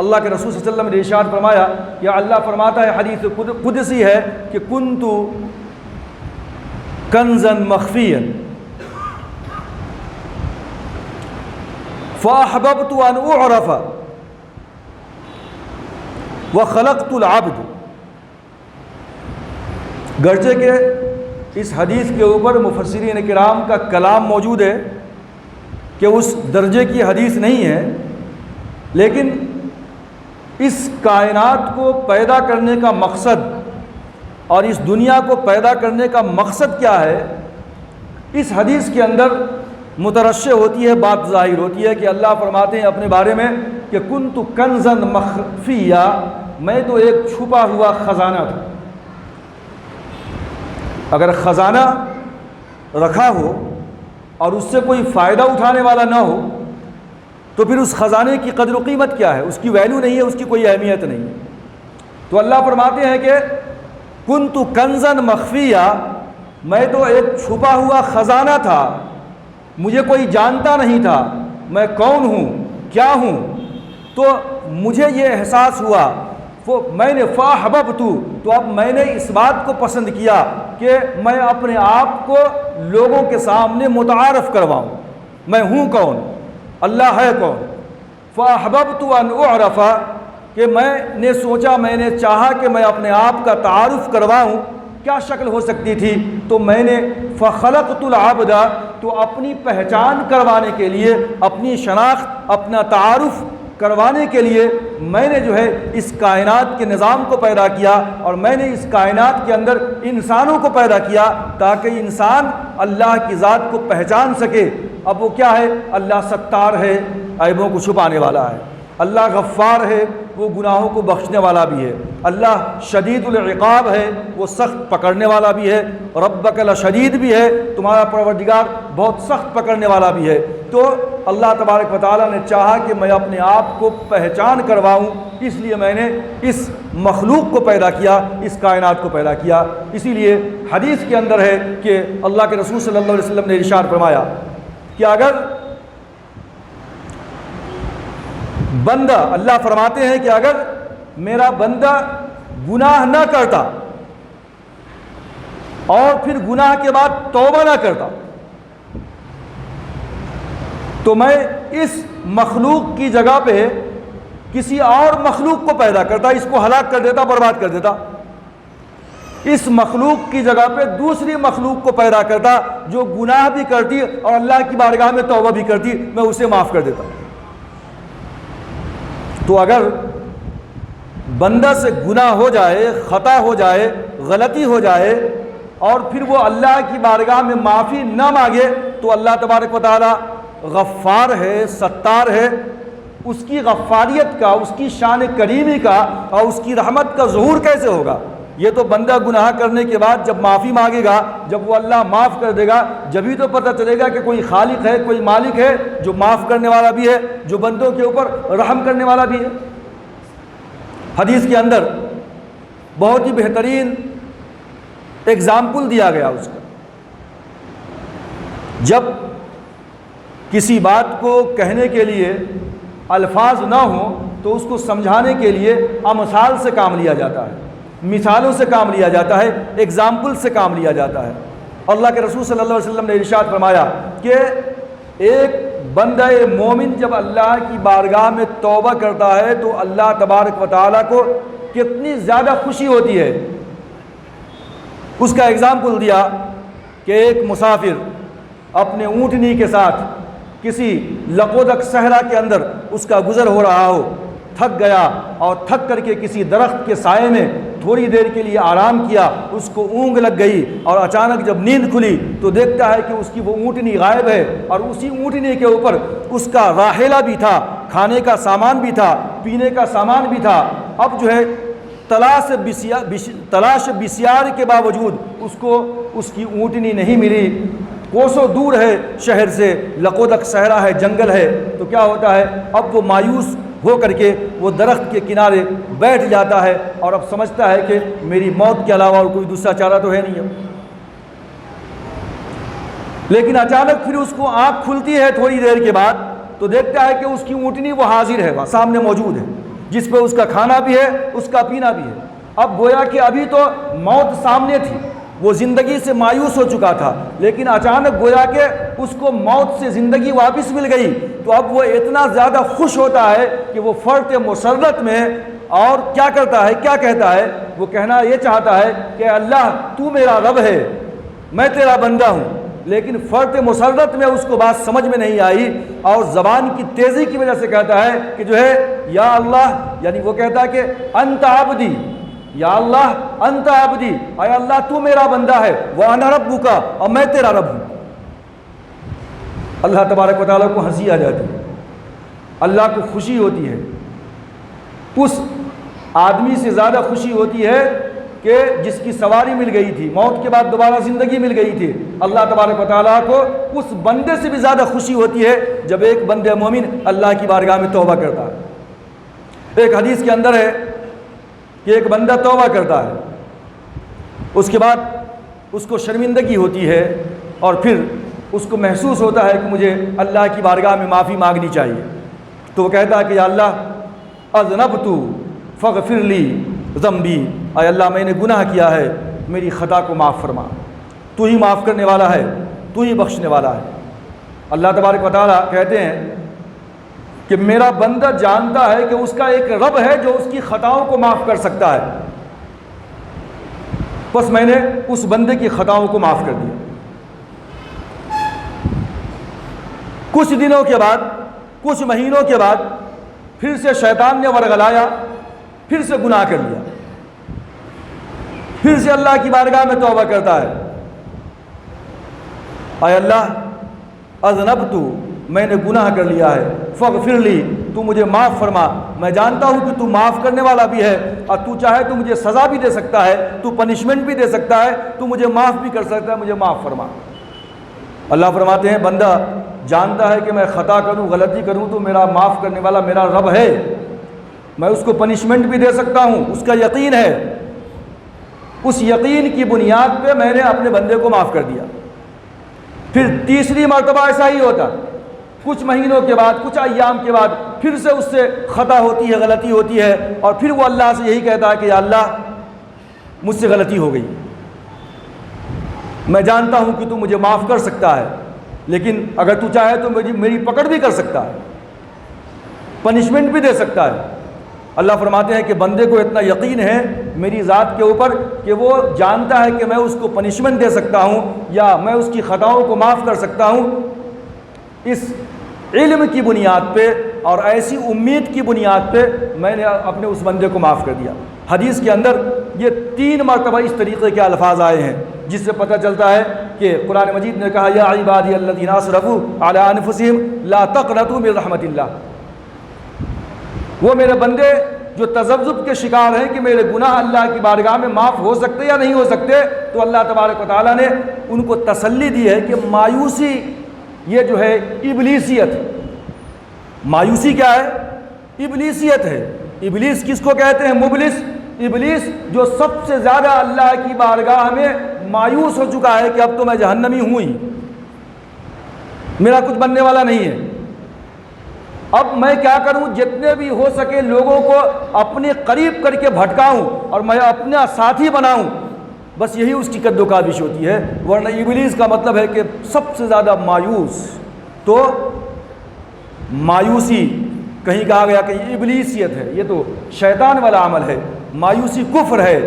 اللہ کے رسول صلی اللہ علیہ وسلم نے ارشاد فرمایا کہ اللہ فرماتا ہے، حدیث قدسی ہے کہ کنت کنزا مخفیا فاحببت ان اعرف وخلقت العبد. گرچہ کہ اس حدیث کے اوپر مفسرین کرام کا کلام موجود ہے کہ اس درجے کی حدیث نہیں ہے، لیکن اس کائنات کو پیدا کرنے کا مقصد اور اس دنیا کو پیدا کرنے کا مقصد کیا ہے، اس حدیث کے اندر مترشح ہوتی ہے، بات ظاہر ہوتی ہے کہ اللہ فرماتے ہیں اپنے بارے میں کہ کنت کنزا مخفیا، میں تو ایک چھپا ہوا خزانہ تھا. اگر خزانہ رکھا ہو اور اس سے کوئی فائدہ اٹھانے والا نہ ہو تو پھر اس خزانے کی قدر و قیمت کیا ہے، اس کی ویلیو نہیں ہے، اس کی کوئی اہمیت نہیں ہے. تو اللہ فرماتے ہیں کہ کنت کنزا مخفیا، میں تو ایک چھپا ہوا خزانہ تھا، مجھے کوئی جانتا نہیں تھا میں کون ہوں کیا ہوں. تو مجھے یہ احساس ہوا، میں نے فاحببت، تو اب میں نے اس بات کو پسند کیا کہ میں اپنے آپ کو لوگوں کے سامنے متعارف کرواؤں، میں ہوں کون، اللہ ہے کون. فاحببت ان اعرف، کہ میں نے سوچا، میں نے چاہا کہ میں اپنے آپ کا تعارف کرواؤں. کیا شکل ہو سکتی تھی؟ تو میں نے فخلقت العبد، تو اپنی پہچان کروانے کے لیے، اپنی شناخت، اپنا تعارف کروانے کے لیے میں نے جو ہے اس کائنات کے نظام کو پیدا کیا، اور میں نے اس کائنات کے اندر انسانوں کو پیدا کیا تاکہ انسان اللہ کی ذات کو پہچان سکے. اب وہ کیا ہے؟ اللہ ستار ہے، عیبوں کو چھپانے والا ہے. اللہ غفار ہے، وہ گناہوں کو بخشنے والا بھی ہے. اللہ شدید العقاب ہے، وہ سخت پکڑنے والا بھی ہے. ربک لشدید بھی ہے، تمہارا پروردگار بہت سخت پکڑنے والا بھی ہے. تو اللہ تبارک و تعالیٰ نے چاہا کہ میں اپنے آپ کو پہچان کرواؤں، اس لیے میں نے اس مخلوق کو پیدا کیا، اس کائنات کو پیدا کیا. اسی لیے حدیث کے اندر ہے کہ اللہ کے رسول صلی اللہ علیہ وسلم نے ارشاد فرمایا کہ اگر بندہ، اللہ فرماتے ہیں کہ اگر میرا بندہ گناہ نہ کرتا اور پھر گناہ کے بعد توبہ نہ کرتا تو میں اس مخلوق کی جگہ پہ کسی اور مخلوق کو پیدا کرتا، اس کو ہلاک کر دیتا، برباد کر دیتا. اس مخلوق کی جگہ پہ دوسری مخلوق کو پیدا کرتا جو گناہ بھی کرتی اور اللہ کی بارگاہ میں توبہ بھی کرتی، میں اسے معاف کر دیتا. تو اگر بندہ سے گناہ ہو جائے، خطا ہو جائے، غلطی ہو جائے اور پھر وہ اللہ کی بارگاہ میں معافی نہ مانگے تو اللہ تبارک و تعالی غفار ہے، ستار ہے. اس کی غفاریت کا، اس کی شان کریمی کا اور اس کی رحمت کا ظہور کیسے ہوگا؟ یہ تو بندہ گناہ کرنے کے بعد جب معافی مانگے گا، جب وہ اللہ معاف کر دے گا، جبھی تو پتہ چلے گا کہ کوئی خالق ہے، کوئی مالک ہے جو معاف کرنے والا بھی ہے، جو بندوں کے اوپر رحم کرنے والا بھی ہے. حدیث کے اندر بہت ہی بہترین ایگزامپل دیا گیا اس کا. جب کسی بات کو کہنے کے لیے الفاظ نہ ہوں تو اس کو سمجھانے کے لیے امثال سے کام لیا جاتا ہے، مثالوں سے کام لیا جاتا ہے، ایگزامپل سے کام لیا جاتا ہے. اللہ کے رسول صلی اللہ علیہ وسلم نے ارشاد فرمایا کہ ایک بندہ مومن جب اللہ کی بارگاہ میں توبہ کرتا ہے تو اللہ تبارک و تعالیٰ کو کتنی زیادہ خوشی ہوتی ہے. اس کا ایگزامپل دیا کہ ایک مسافر اپنے اونٹنی کے ساتھ کسی لقودق صحرا کے اندر اس کا گزر ہو رہا ہو، تھک گیا اور تھک کر کے کسی درخت کے سائے میں تھوڑی دیر کے لیے آرام کیا، اس کو اونگ لگ گئی اور اچانک جب نیند کھلی تو دیکھتا ہے کہ اس کی وہ اونٹنی غائب ہے اور اسی اونٹنی کے اوپر اس کا راحلہ بھی تھا، کھانے کا سامان بھی تھا، پینے کا سامان بھی تھا. اب جو ہے تلاش بسیار کے باوجود اس کو اس کی اونٹنی نہیں ملی، کوسوں دور ہے شہر سے، لقودق صحرا ہے، جنگل ہے. تو کیا ہوتا ہے؟ اب وہ مایوس ہو کر کے وہ درخت کے کنارے بیٹھ جاتا ہے اور اب سمجھتا ہے کہ میری موت کے علاوہ اور کوئی دوسرا چارہ تو ہے نہیں. لیکن اچانک پھر اس کو آنکھ کھلتی ہے تھوڑی دیر کے بعد تو دیکھتا ہے کہ اس کی اونٹنی وہ حاضر ہے، وہاں سامنے موجود ہے. جس پہ اس کا کھانا بھی ہے، اس کا پینا بھی ہے۔ اب گویا کہ ابھی تو موت سامنے تھی، وہ زندگی سے مایوس ہو چکا تھا، لیکن اچانک گویا کہ اس کو موت سے زندگی واپس مل گئی، تو اب وہ اتنا زیادہ خوش ہوتا ہے کہ وہ فرط مسرت میں اور کیا کرتا ہے، کیا کہتا ہے، وہ کہنا یہ چاہتا ہے کہ اللہ تو میرا رب ہے، میں تیرا بندہ ہوں، لیکن فرط مسرت میں اس کو بات سمجھ میں نہیں آئی اور زبان کی تیزی کی وجہ سے کہتا ہے کہ جو ہے یا اللہ، یعنی وہ کہتا ہے کہ انت عبدی، یا اللہ انت عبدی، اے اللہ تو میرا بندہ ہے، وانا ربک، اور میں تیرا رب ہوں۔ اللہ تبارک و تعالیٰ کو ہنسی آ جاتی ہے، اللہ کو خوشی ہوتی ہے، اس آدمی سے زیادہ خوشی ہوتی ہے کہ جس کی سواری مل گئی تھی، موت کے بعد دوبارہ زندگی مل گئی تھی۔ اللہ تبارک و تعالیٰ کو اس بندے سے بھی زیادہ خوشی ہوتی ہے جب ایک بندہ مومن اللہ کی بارگاہ میں توبہ کرتا ہے۔ ایک حدیث کے اندر ہے کہ ایک بندہ توبہ کرتا ہے، اس کے بعد اس کو شرمندگی ہوتی ہے اور پھر اس کو محسوس ہوتا ہے کہ مجھے اللہ کی بارگاہ میں معافی مانگنی چاہیے، تو وہ کہتا ہے کہ یا اللہ اذنبت فاغفر لی ذنبی، اے اللہ میں نے گناہ کیا ہے، میری خطا کو معاف فرما، تو ہی معاف کرنے والا ہے، تو ہی بخشنے والا ہے۔ اللہ تبارک و تعالیٰ کہتے ہیں کہ میرا بندہ جانتا ہے کہ اس کا ایک رب ہے جو اس کی خطاؤں کو معاف کر سکتا ہے، بس میں نے اس بندے کی خطاؤں کو معاف کر دیا۔ کچھ دنوں کے بعد، کچھ مہینوں کے بعد پھر سے شیطان نے ورغلایا، پھر سے گناہ کر لیا، پھر سے اللہ کی بارگاہ میں توبہ کرتا ہے، اے اللہ اذنبت، میں نے گناہ کر لیا ہے، فاغفر لی، تو مجھے معاف فرما، میں جانتا ہوں کہ تو معاف کرنے والا بھی ہے اور تو چاہے تو مجھے سزا بھی دے سکتا ہے، تو پنشمنٹ بھی دے سکتا ہے، تو مجھے معاف بھی کر سکتا ہے، مجھے معاف فرما۔ اللہ فرماتے ہیں بندہ جانتا ہے کہ میں خطا کروں، غلطی کروں تو میرا معاف کرنے والا میرا رب ہے، میں اس کو پنشمنٹ بھی دے سکتا ہوں، اس کا یقین ہے، اس یقین کی بنیاد پہ میں نے اپنے بندے کو معاف کر دیا۔ پھر تیسری مرتبہ ایسا ہی ہوتا، کچھ مہینوں کے بعد، کچھ ایام کے بعد پھر سے اس سے خطا ہوتی ہے، غلطی ہوتی ہے، اور پھر وہ اللہ سے یہی کہتا ہے کہ یا اللہ مجھ سے غلطی ہو گئی، میں جانتا ہوں کہ تو مجھے معاف کر سکتا ہے، لیکن اگر تو چاہے تو میری پکڑ بھی کر سکتا ہے، پنشمنٹ بھی دے سکتا ہے۔ اللہ فرماتے ہیں کہ بندے کو اتنا یقین ہے میری ذات کے اوپر کہ وہ جانتا ہے کہ میں اس کو پنشمنٹ دے سکتا ہوں یا میں اس کی خطاؤں کو معاف کر سکتا ہوں، اس علم کی بنیاد پہ اور ایسی امید کی بنیاد پہ میں نے اپنے اس بندے کو معاف کر دیا۔ حدیث کے اندر یہ 3 مرتبہ اس طریقے کے الفاظ آئے ہیں، جس سے پتہ چلتا ہے کہ قرآن مجید نے کہا یا عبادی الذین اسرفوا علی انفسہم لا تقنطوا من رحمت اللہ، وہ میرے بندے جو تذبذب کے شکار ہیں کہ میرے گناہ اللہ کی بارگاہ میں معاف ہو سکتے یا نہیں ہو سکتے، تو اللہ تبارک و تعالیٰ نے ان کو تسلی دی ہے کہ مایوسی یہ جو ہے ابلیسیت، مایوسی کیا ہے؟ ابلیسیت ہے۔ ابلیس کس کو کہتے ہیں؟ مبلس، ابلیس جو سب سے زیادہ اللہ کی بارگاہ میں مایوس ہو چکا ہے کہ اب تو میں جہنمی ہوں ہی، میرا کچھ بننے والا نہیں ہے، اب میں کیا کروں، جتنے بھی ہو سکے لوگوں کو اپنے قریب کر کے بھٹکاؤں اور میں اپنا ساتھی بناؤں، بس یہی اس کی قد و کاوش ہوتی ہے۔ ورنہ ابلیس کا مطلب ہے کہ سب سے زیادہ مایوس، تو مایوسی کہیں کہا گیا کہ ابلیسیت ہے، یہ تو شیطان والا عمل ہے، مایوسی کفر ہے،